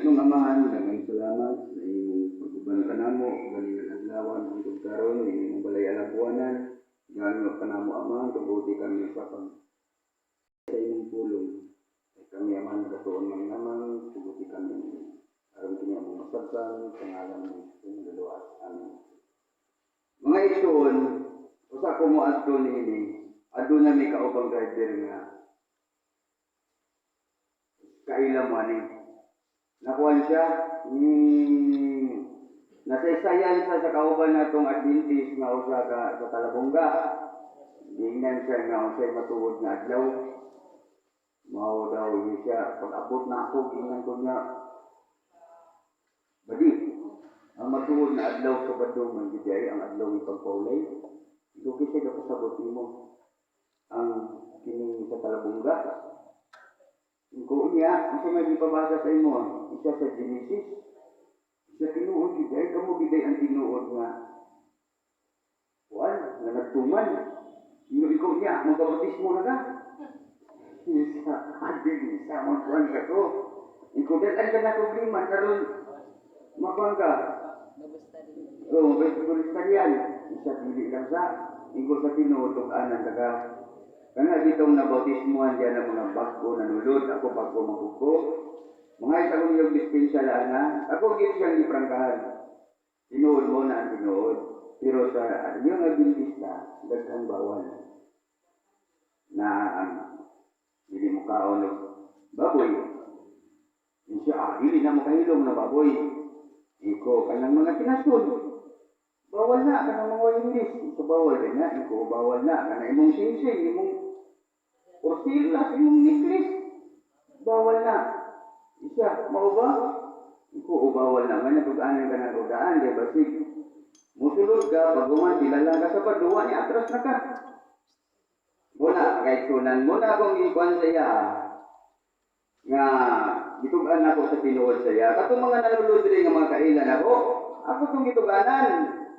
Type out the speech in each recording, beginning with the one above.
itong amahan, daghang salamat sa imong pag-uban kanamo, galing ang adlawan hangtod karon, imong balay alabuanan, gano kanamo Ama, tubuti kami sa imong pulong. Kami aman katuon man lamang, tubuti kami aron kini among masabtan sa ngalan ng Hesus Luwas. Amen. Mga igsoon, usa ko mo adto niini, aduna mi kaubang driver nga kailan mo ani. Nakuha siya, nasaysayan sa kauban natong Adventist nga usa ka sa Talabongga. Tingnan siya nga unsay matuod nga adlaw. Mao daw siya pag-abot na ako gingan ko niya. Badi, ang matuod na adlaw sa badong man gid ang adlaw ni pagpaulay. Ito kasi kapasabot mo ang kining sa Talabongga. Kung niya, ang may ipabasa sa imo, isa sa Genesis, isa tinuod gid ay kamo gid ang tinuod nga wal na nagtuman. Ikaw niya, magkabautismo na ka. Isa, adil, isa, magkuhan ka to. Ikaw dahil ka na problema, karon makuhan ka. Oo, basta yan. Isa, hindi lang sa, ikaw sa tinuod, anan ka. Kana ditong nabautismuhan diyan ang mga bago na nulod, ako bago magugo. Mga isang yung dispensya lang na, ako gito siyang iprangkahan. Tinuod mo na ang tinuod. Pero sa yung Adventista, daghang bawal. Na hindi mo kaon baboy. Siya, hindi na makahilom na baboy. Iko, kanang mga kinasun. Bawal na, kanang mga English. Ito bawal din na, iko bawal na. Kanang imong singsing, imong orsilas, imong necklace. Bawal na. Isa, mau ba? Iko bawal na. Nga pag-anan ka ng udaan, di ba? Musulod ka, pag dilala ka sa paduwa ni atras na ka. Muna, kahit sunan mo na akong ikuan sa iya. Nga, gitugan ako sa tinuod sa iya. Katong mga nalulod rin ng mga kailan ako itong gituganan.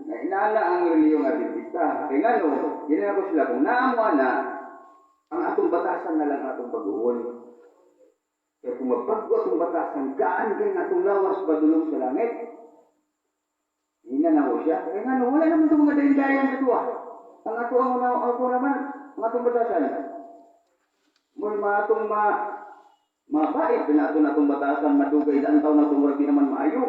Na inaala ang reliyong Adventista. Kaya nga no, ginan ako sila kung naamuha na, ang atong batasan na lang atong pag-uon. Kaya kung magpaggo atong batasan, gaan kayo atong lawas padulong sa langit. Ina na ko siya. Kaya nga no, wala naman itong mga dayan-dayan sa tuwa. Ang ato ako naman, ang atong batasan. Mula atong mabait na atong batasan, madugay na taon na itong wargi naman maayo.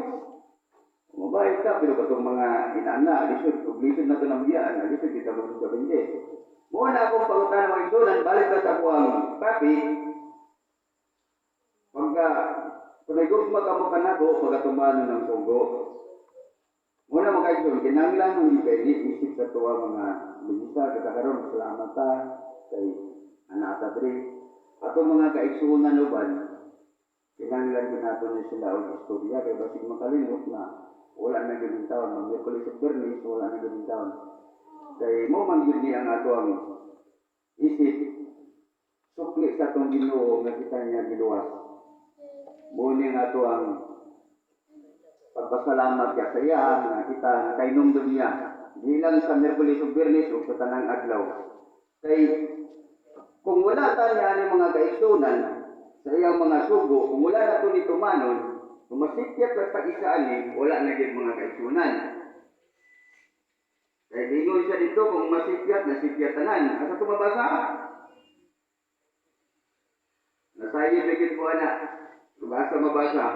Mabait ka, pero katong mga inaana, lisod na ito ng biyaan, lisod kita mo sa bindi. Muna akong pangutan ng isunan, balik ka sa kuwang papi, pagka panagugma ka mo kanako, pagkatumano ng sugo. Muna mga isunan, kinanglan ng ibigay, isip sa tuwa mga binisa, katakaroon, salamat ta, kay anak sa diri. Atong mga kaigsunan uban, kinanglan nato na sila ang istorya, kaya basig makalimot na, wala na gawin taon. Mag-Merkulis at Bernis, wala na gawin taon. Kaya mo manggil niya ang ato ang isip, sukli sa itong Ginoo nga kita niya giluwas. Muna nga ato ang pagpasalamat niya sa iya, nga kita kainumdum niya. Di lang sa Merkulis at Bernis o sa tanang adlaw. Kaya kung wala tayo ng mga kaigsunan sa iyang mga sugo, kung wala na ito ni tumanon, kung masipyat at pag-isaan wala na din mga kaigsunan. Kaya dingon siya dito, kung masipyat, nasipyatanan. Asa ito mabasa? Nasayi bigit po anak. Mabasa.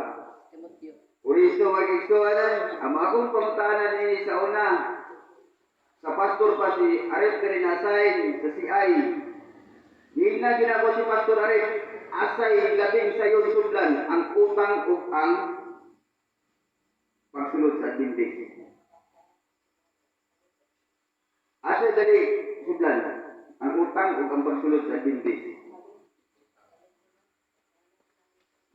Puristo mag-igsuanan, ang akong pangutanan ini sa una, sa pastor pa si Arif Garinasain, sa CI. Hina ginako si Pastor Arif, asay labing sayo sudlan ang utang ug ang pagsulod sa Adventist. Asay dali sudlan ang utang ug ang pagsulod sa Adventist.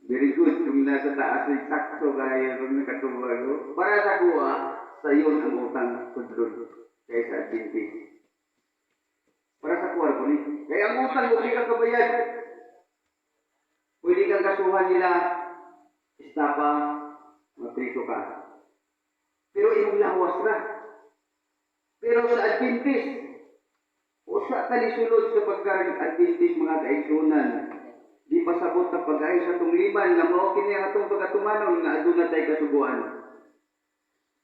Very good kung nasa taas ay sakto kaya kung nakatulog. Para sa kuha, sayon ang utang sudlod kaysa Adventist. Para sa kuha ko ni. Kaya ang utang mo, hindi kang kabayad. Pwede kang kasuhan nila, istapa, magpriso ka. Pero iyong lawas na. Pero sa Adventist, o sa talisulod sa pagka-Adventist mga kaigsunan, di pasabot na pag-ay sa itong liman, na mao kini ang atong pagkatuman. pagatumanon nga aduna tay kasuguan.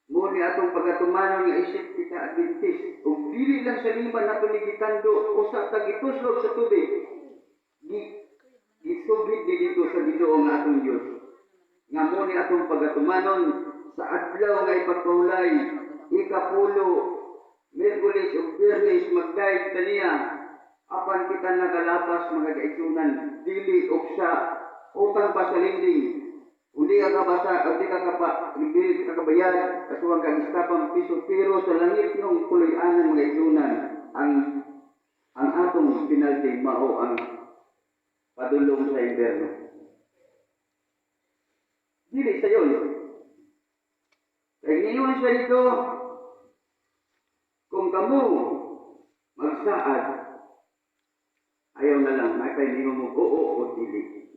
Muni atong pagatumanon nga isip kita Adventist ug dili lang sa lima nato ni gitando usa ta gituslog sa tubig. Gisugid ni dito sa Ginoo nga atong Dios. Nga muni atong pagatumanon sa adlaw nga ipagpahulay ikapulo Miyerkules ug Biyernes magdayeg taniya apan kita nagalapas mga kaigsunan dili og sa utang pa sa linding. Hindi ka kabasa, hindi ka kabayad, kasuwang kang istapang piso, pero sa langit ng kuloy-anan mga igsunan, ang atong penalty mao ang padulong sa inverno. Dili sa yun. Kaya ngayon siya dito, kung kamu magsaad, ayaw na lang, may pahinimo mo, oo o dili.